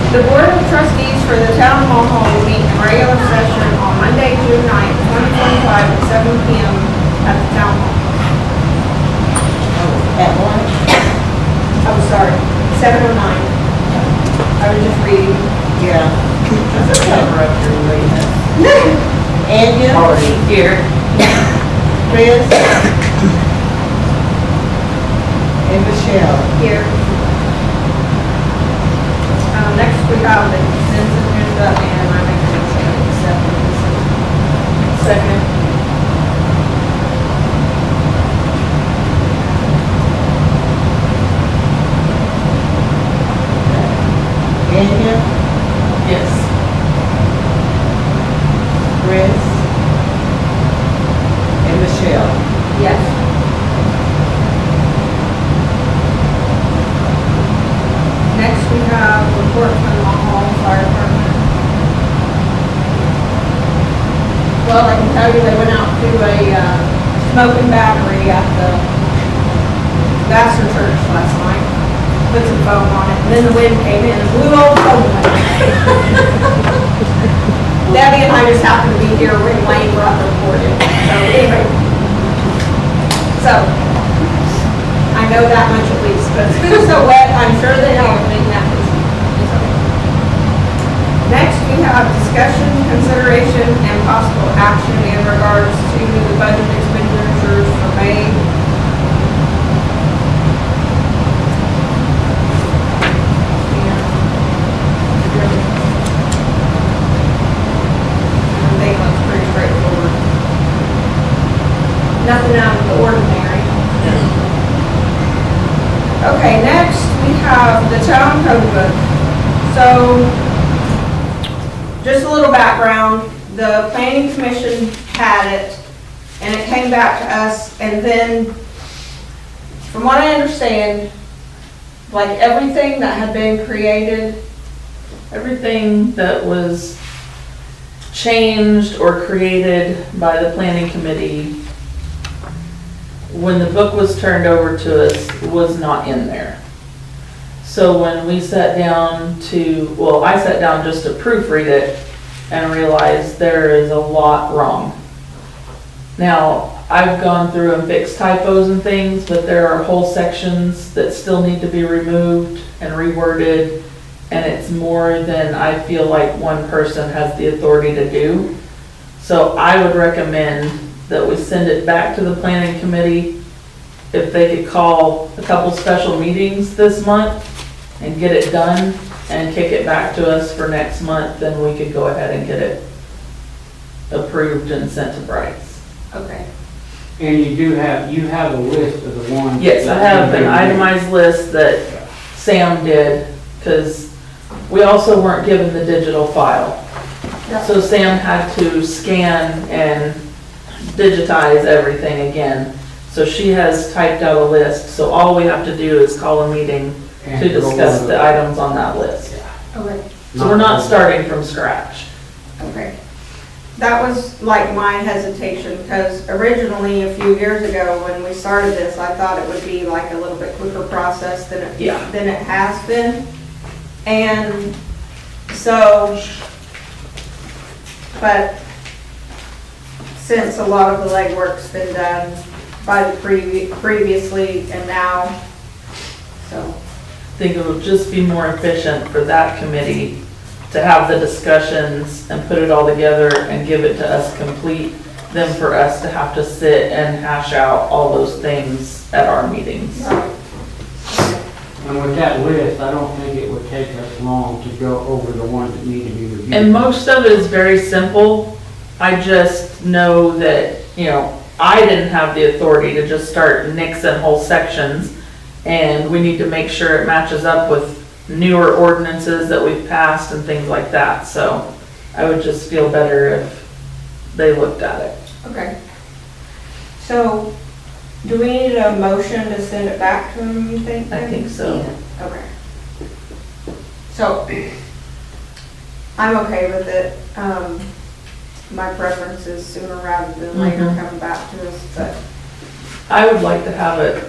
The Board of Trustees for the Town of Mulhall will meet in regular session on Monday, June 9th, 2025 at 7 p.m. at the Town Hall. At one? I'm sorry, 7:09. I was just reading. Yeah. That's a cover up your lateness. Andrew? Already here. Chris? And Michelle? Here. Next we have the consent agenda, and I make a motion to accept the consent. Second. Andrew? Yes. Chris? And Michelle? Yes. Next we have report from the Mulhall Fire Department. Well, I can tell you they went out to a smoking battery at the Vassar Church last night. Put some foam on it, and then the wind came in and blew all the foam away. Debbie and I just happened to be here when Lane brought the report in. So anyway. So, I know that much at least, but it's been so wet, I'm sure that everything happens. Next, we have discussion, consideration, and possible action in regards to the budget expenditures for May. I think it looks pretty straightforward. Nothing out of the ordinary. Okay, next we have the town code book. So, just a little background, the planning commission had it, and it came back to us, and then, from what I understand, like everything that had been created, Everything that was changed or created by the planning committee when the book was turned over to us was not in there. So when we sat down I sat down just to proofread it and realized there is a lot wrong. Now, I've gone through and fixed typos and things, but there are whole sections that still need to be removed and reworded, and it's more than I feel like one person has the authority to do. So I would recommend that we send it back to the planning committee. If they could call a couple special meetings this month and get it done and kick it back to us for next month, then we could go ahead and get it approved and sent to Bryce. okay. And you have a list of the ones. Yes, I have an itemized list that Sam did, because we also weren't given the digital file. So Sam had to scan and digitize everything again. So she has typed out a list, so all we have to do is call a meeting And to go discuss over the items on that list. Okay. So we're not starting from scratch. Okay. That was like my hesitation, because originally, a few years ago, when we started this, I thought it would be like a little bit quicker process than Yeah. than it has been. And so, but since a lot of the legwork's been done by the previously and now, so. I think it would just be more efficient for that committee to have the discussions and put it all together and give it to us complete, than for us to have to sit and hash out all those things at our meetings. And with that list, I don't think it would take us long to go over the ones that need to be reviewed. And most of it is very simple. I just know that, I didn't have the authority to just start nixing whole sections, and we need to make sure it matches up with newer ordinances that we've passed and things like that. So I would just feel better if they looked at it. Okay. So, do we need a motion to send it back to them, you think? I think so. Okay. So, I'm okay with it. My preference is sooner rather than later Mhm. coming back to us, but, I would like to have it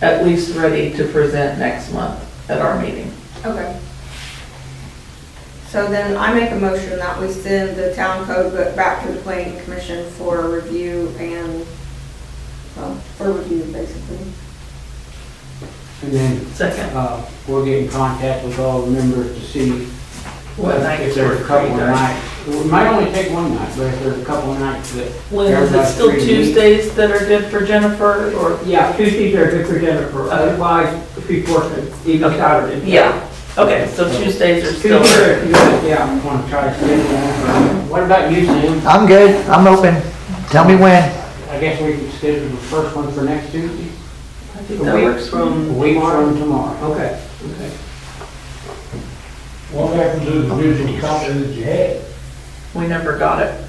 at least ready to present next month at our meeting. okay. So then I make a motion that we send the town code book back to the planning commission for review and, well, for review basically. And then, Second. we'll get in contact with all the members to see What if nights there's work a for couple you of guys? nights. It might only take one night, but if there's a couple of nights that. When, is it everybody's still free to meet. Tuesdays that are good for Jennifer, or? Yeah, Tuesdays are good for Jennifer, otherwise she's working even Saturday. Yeah, okay, so Tuesdays are still. Tuesdays are good, yeah. I want to try to schedule one. What about you, Sam? I'm good, I'm open. Tell me when. I guess we can schedule the first one for next Tuesday, I think A that week works. a from week tomorrow. from tomorrow. Okay. What happened to the digital copy that you had? We never got it.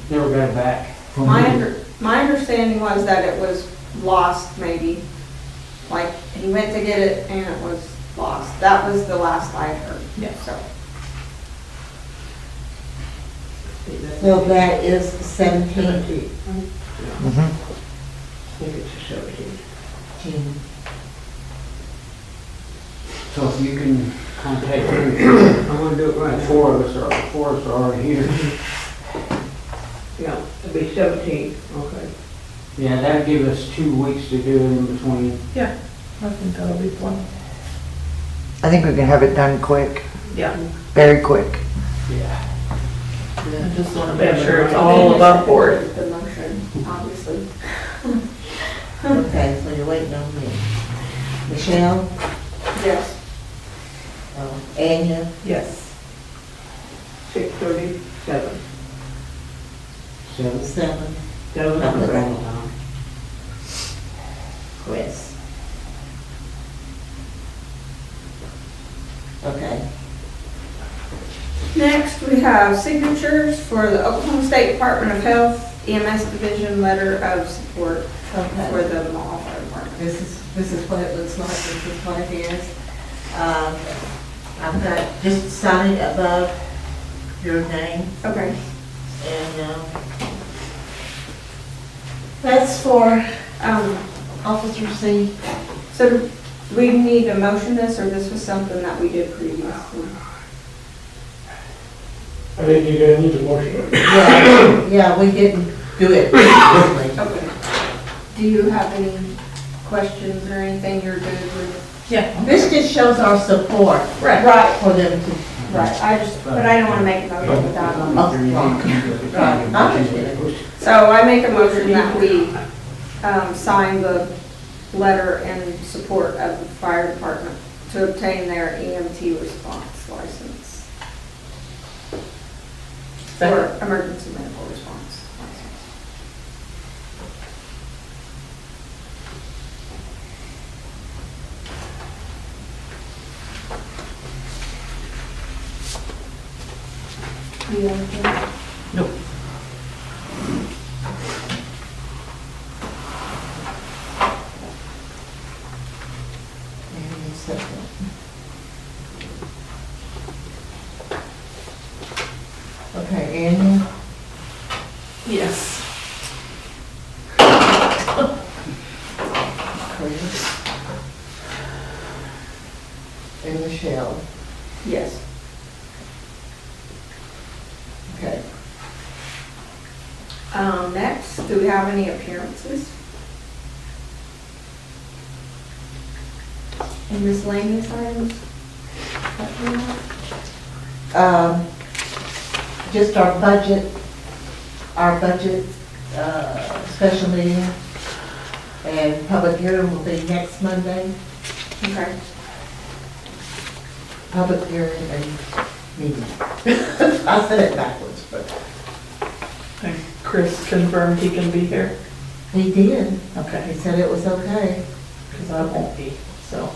Never got it back. from My you? understanding was that it was lost maybe. Like, he went to get it and it was lost. That was the last I heard. Yeah. So, So that is the 17th. 17th. Mhm. I think it's the 17th. June. So if you can contact me, I'm gonna do it right the now. four of us are already here. Yeah, it'll be 17th, okay. Yeah, that'd give us 2 weeks to do it in between. Yeah, I think that'll be fun. I think we can have it done quick, Yeah, very quick. Yeah. I just wanna make sure it's all above board. the motion, obviously. Okay, so you're waiting on me. Michelle, Yes. Anya, Yes. 6:37. 7. 7, 7 o'clock. Chris. Okay. Next, we have signatures for the Oklahoma State Department of Health EMS Division Letter of Support for Okay. the Mulhall Fire Department. This is what it looks like, this is what it is. I've got, just sign it above your name, Okay. and, that's for Um, Officer C. so do we need to motion this, or this was something that we did previously? I think you guys need to motion it. Yeah, we didn't do it previously. Okay. Do you have any questions or anything you're good with? Yeah. This just shows our support Right. for them to, Right, but I don't want to make a motion without a motion. right, I understand. So I make a motion that we sign the letter in support of the fire department to obtain their EMT response license. Or emergency medical response license. You understand? Nope. And it's second. Okay, Anya, Yes. Chris, and Michelle. Yes. Okay. Next, do we have any appearances? And miscellaneous items? Just our budget, special meeting, and public hearing will be next Monday. Okay. Public hearing and meeting. I said it backwards, but And Chris confirmed he can be here. he did. Okay, He said it was okay. because I won't be, so.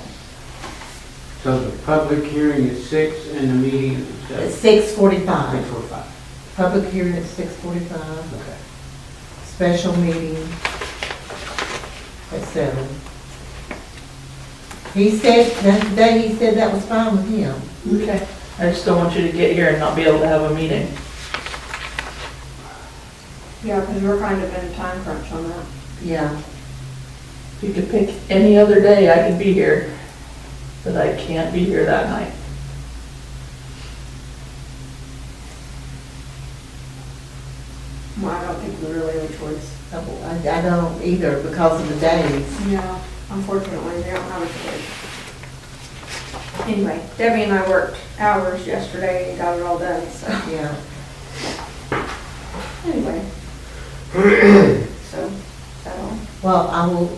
So the public hearing is 6 and the meeting is It's 7:45. 6:45. 6:45. Public hearing at 6:45. Okay. Special meeting at 7. He said, that day he said that was fine with him. Okay. I just don't want you to get here and not be able to have a meeting. Yeah, because we're kind of in a time crunch on that. Yeah. If you could pick any other day, I could be here, but I can't be here that night. Well, I don't think we really have a choice. I don't either because of the days. No, unfortunately, they don't have a choice. Anyway, Debbie and I worked hours yesterday and got it all done, so, Yeah. anyway. So, is that all? Well, I will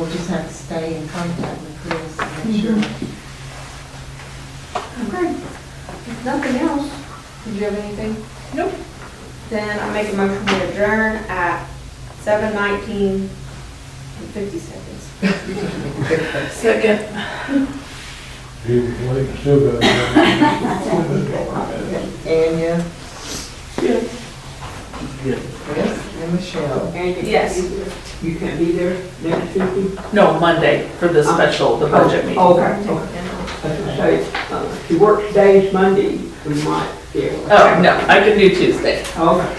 just have to stay in contact with Chris and make sure. Okay. If nothing else, did you have anything? Nope. Then I make a motion to adjourn at 7:19 and 50 seconds. Second. You still got. Anya, Yeah. Chris, and Michelle. And Yes. You can't be there next Tuesday? No, Monday for the special, the budget meeting. Okay, okay. I was gonna say, she works days Monday, we might, yeah. Oh, no, I can do Tuesday. Okay.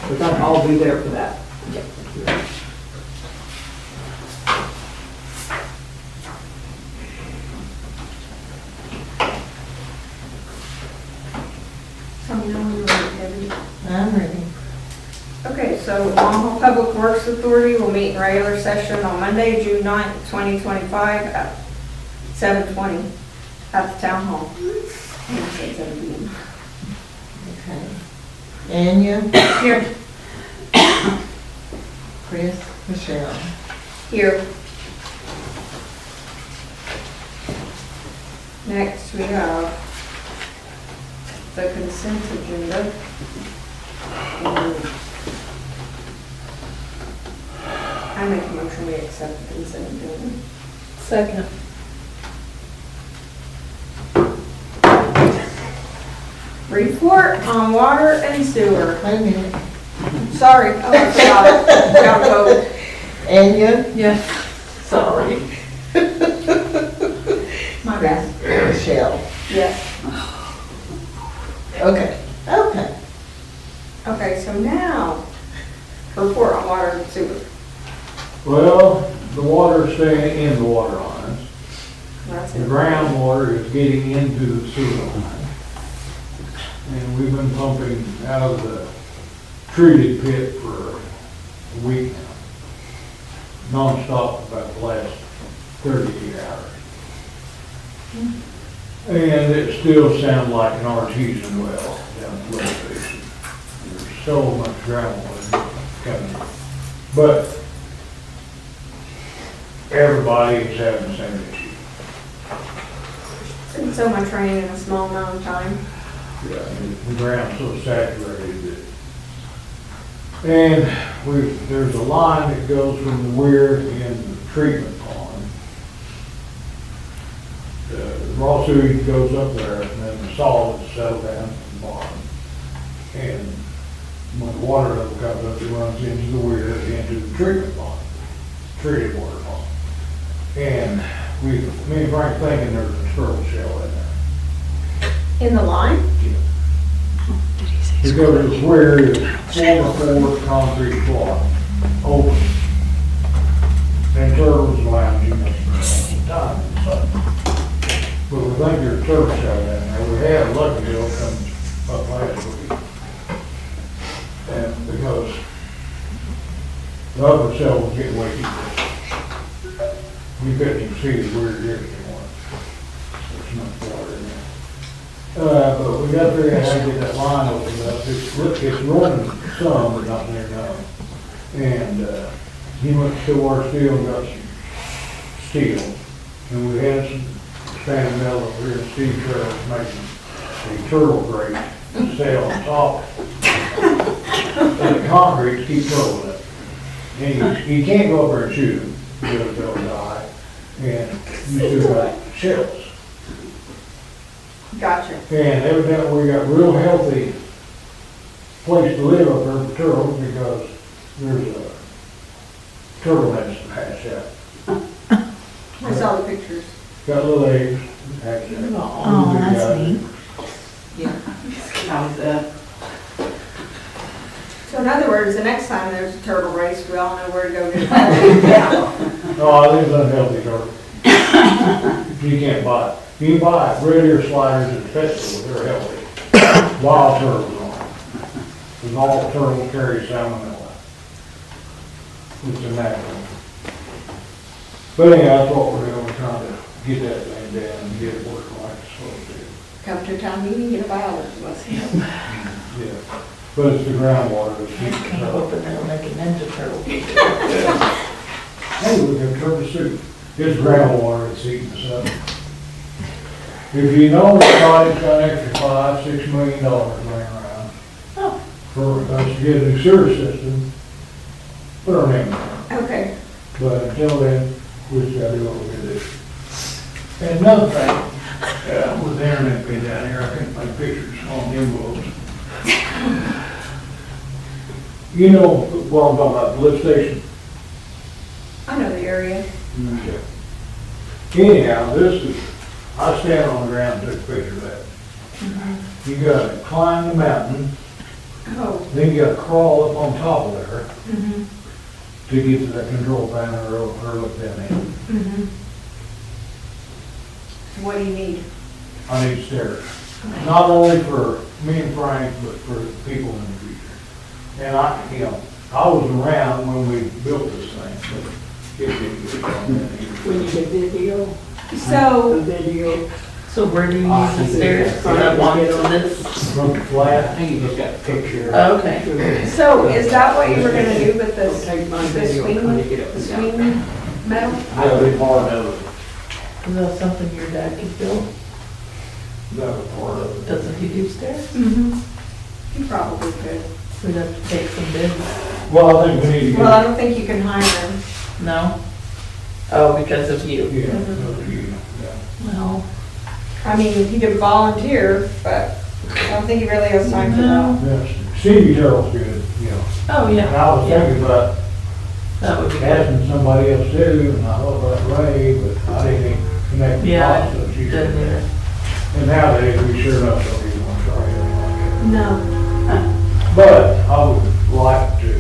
But I'll be there for that. Tell me when you're ready, Debbie. I'm ready. Okay, so Mulhall Public Works Authority will meet in regular session on Monday, June 9th, 2025 at 7:20 at the town hall. I said 7 p.m. Okay. Anya, Here. Chris, Michelle. Here. Next, we have the consent agenda. And I make a motion we accept the consent agenda. Second. Report on water and sewer. Wait a minute. Sorry, oh, I forgot it. Gotta vote. Anya, Yes. Sorry. My bad. Michelle. Yes. Okay, okay. Okay, so now, report on water and sewer. Well, the water's staying in the water lines. That's The it. groundwater is getting into the sewer line. And we've been pumping out of the treated pit for a week now. Non-stop about the last 38 hours. And it still sounds like an artesian well down at the lift station. There's so much groundwater coming. But everybody is having the same issue. It's been so much rain in a small amount of time. Yeah, the ground's so saturated that. And there's a line that goes from the weir in the treatment pond. The raw sewage goes up there and then the solids settle down to the bottom. And when the water level comes up, it runs into the weir, into the treatment pond, treated water pond. And me and Frank thinking there's a turtle shell in there. In the line? Because it's where it's 4x4 concrete block, open. And turtles lounging up there all the time in the sun. But we think there's a turtle shell down there. We had a lucky bill come up last week. And because the upper cell was getting way too close. We couldn't even see the weird here anymore. There's much water in there. But we got to figure out how to get that line opened up. It's running some, but not near enough. And, he went to our steel and got some steel. And we had some standing metal over here, Steve Trail making a turtle grate to sail on top. And the concrete keeps turtling it. And you can't go up there and shoot them, because they'll die. And you still got shells. Gotcha. And evidently we got real healthy place to live up there for turtles because there's a turtle nest hatched out. I saw the pictures. Got little eggs hatched out. Oh, that's neat. Yeah. How's that? So in other words, the next time there's a turtle race, we all know where to go get it. No, these unhealthy turtles. You can't buy it. You can buy red ear sliders at the festival, they're healthy. Wild turtles on. Because all turtle carry salmonella. It's a natural. But anyhow, that's what we're doing, we're trying to get that thing down and get it working like it's supposed to. Come to a town meeting, get a biologist, let's see. Yeah, but it's the groundwater that's keeping the Kind of turtle. hoping they'll make a ninja turtle. Hey, we're gonna turtle soup. It's groundwater that's eating us up. If you know the county's got an extra $5-6 million laying around Oh. for us to get a new sewer system, put our name down. Okay. But until then, we just gotta do what we gotta do. And another thing, with the internet being down here, I couldn't make pictures on the envelopes. You know what I'm talking about, the lift station? I know the area. Anyhow, this is, I stand on the ground and took a picture of that. You gotta climb the mountain, Oh. then you gotta crawl up on top of there Mm-hmm. to get to that control panel or look down in. Mm-hmm. What do you need? I need stairs. Not only for me and Frank, but for people in the future. And I was around when we built this thing, but it didn't get done then either. We need a video, So, a video. So where do you use the stairs? From that one to this? From the flat, I think you just got a picture. Oh, okay. so is that what you were gonna do with Don't this, take my the video, swing, trying to get up the and down. swing metal? that'll be part of it. Is that something your dad could build? That'll be part of it. Doesn't he do stairs? Mm-hmm. You probably could. We'd have to take some bids. Well, I think we need to Well, I get, don't think you can hire them. No? Oh, because of you? yeah, yeah. Well, I mean, he could volunteer, but I don't think he really has time for that. no. Yes, Stevie Turtle's good, you know. Oh, And yeah. I was thinking about That would be good. asking somebody else too, and I thought about Ray, but I didn't even connect the Yeah, dots, so she Didn't said. either. And nowadays, we sure enough don't even want to try anything like No. that. But I would like to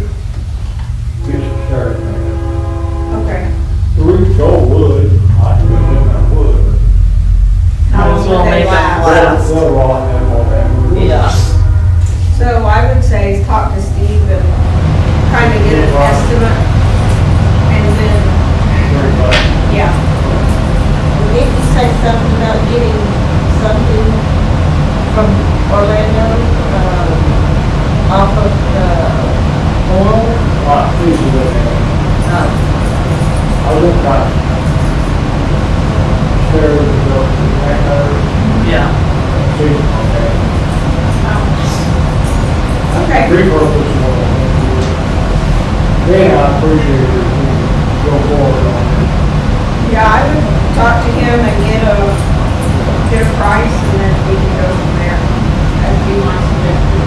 get some stairs made. Okay. We could go wood, I can put in that wood, How Might as long well would they make them last? last. but they'll rot and all that. Yeah. So I would say talk to Steve and kind of get an estimate. And then, Everybody. yeah, Did you say something about getting something from Orlando, off of, oil? Right, please do that. I looked at stairs and built the hangar, Yeah. see, okay. okay. Repurpose one. Yeah, I appreciate it, if we go forward on it. Yeah, I would talk to him and get a price and then we can go from there. That'd be my suggestion.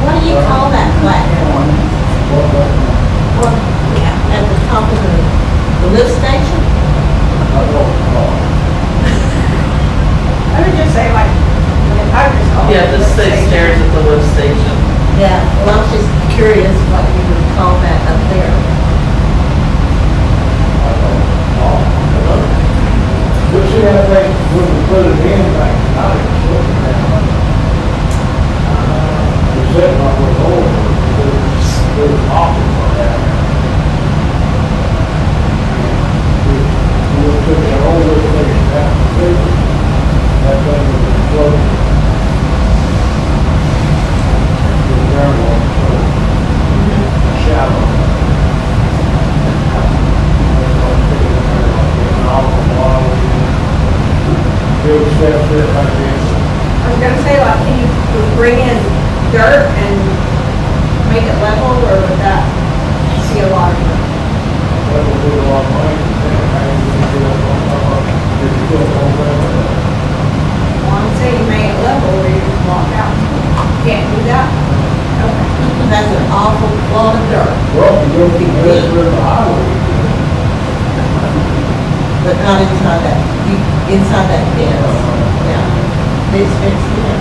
What do you call that platform? What, What, yeah, at the top of the lift station? I don't know. I would just say like, I would just call it. Yeah, just say stairs at the lift station. Yeah, well, I was just curious what you would call that up there. But see, I think when we put it in, like, I was looking at it. The setting up was over, there's an option for that. We took the whole lift station down to safety. That thing was floating. The ground was so shallow. Big steps there like this. I was gonna say like, can you bring in dirt and make it level or would that see a lot of it? That will do a lot of money. If you build a whole level. Well, I'm saying you make it level where you just walk out. Can't do that? Okay. That's an awful lot of dirt, Well, if you go from there to the highway, but not inside that, inside that fence. Yeah, it's fenced in.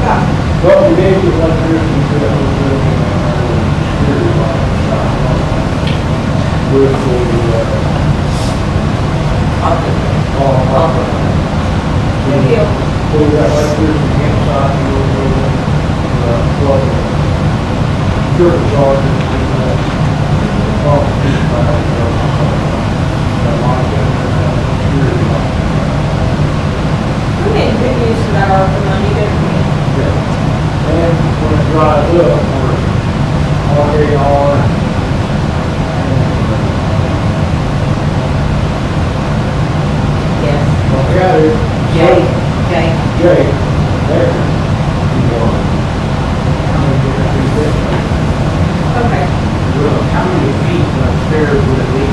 Yeah. well, we gave you electricity to that whole building and there was security line shot with Good deal. So we got electricity inside the building, plug security sergeant, property, security. We made good use of that ARPA money, didn't we? And when it dries up, we're RAR. Yes. Look at it. Jay, Jay. Jay, there. You are. Okay. Well, how many feet upstairs would it be?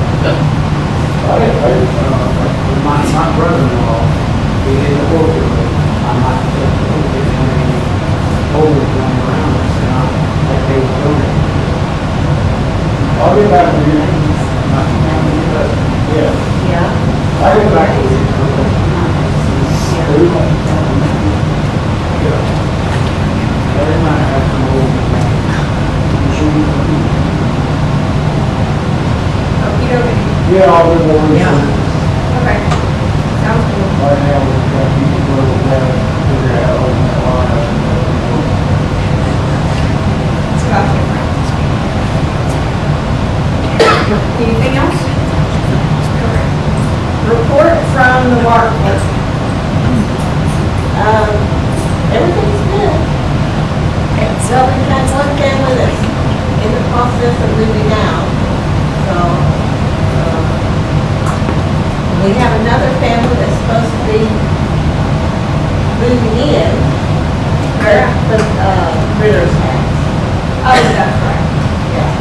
I didn't pay My brother-in-law, he did the order, I might take the order, and then over going around us, and I they were doing I'll get back to you. it. Yeah, Yeah. I'll get back to you. Every night I have some old machines. Okey-dokey. Yeah, I'll do more research. Okay. Sounds good. Right now, we've got people who are down, figure out on that line. It's about different. Anything else? Report from the water clerk. Everything's good. And Sylvan has one family that's in the process of moving out. So, we have another family that's supposed to be moving in. Where? The, Ritter's house. Oh, that's right. Yeah.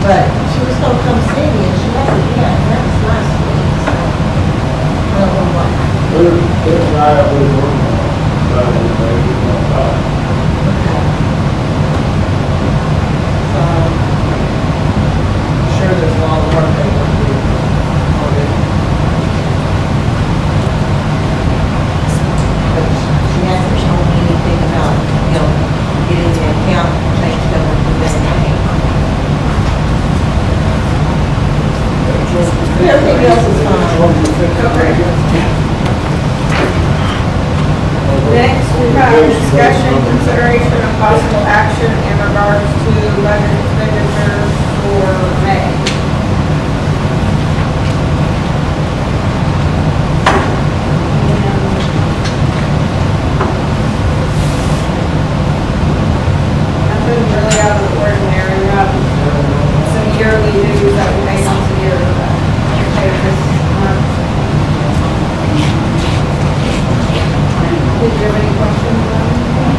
But she was gonna come see me and she hasn't yet. That was last week, so. I don't know what happened. There's an eye we're working on, but we're ready to go outside. So, I'm sure there's a lot of work they want to do on it. But she hasn't told me anything about, getting the account changed over to their name. Everything else is fine. Next, we have discussion, consideration of possible action in regards to budget expenditures for May. Nothing really out of the ordinary, we have some yearly dues that we pay once a year, that we pay this month. Did you have any questions on anything?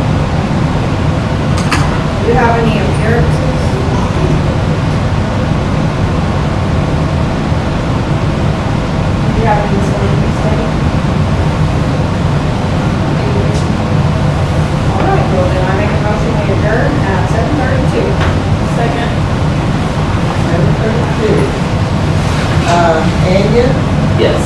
Do you have any appearances? Do you have any miscellaneous things? All right, well then I make a motion we adjourn at 7:32. Second. 7:32. Anya, Yes.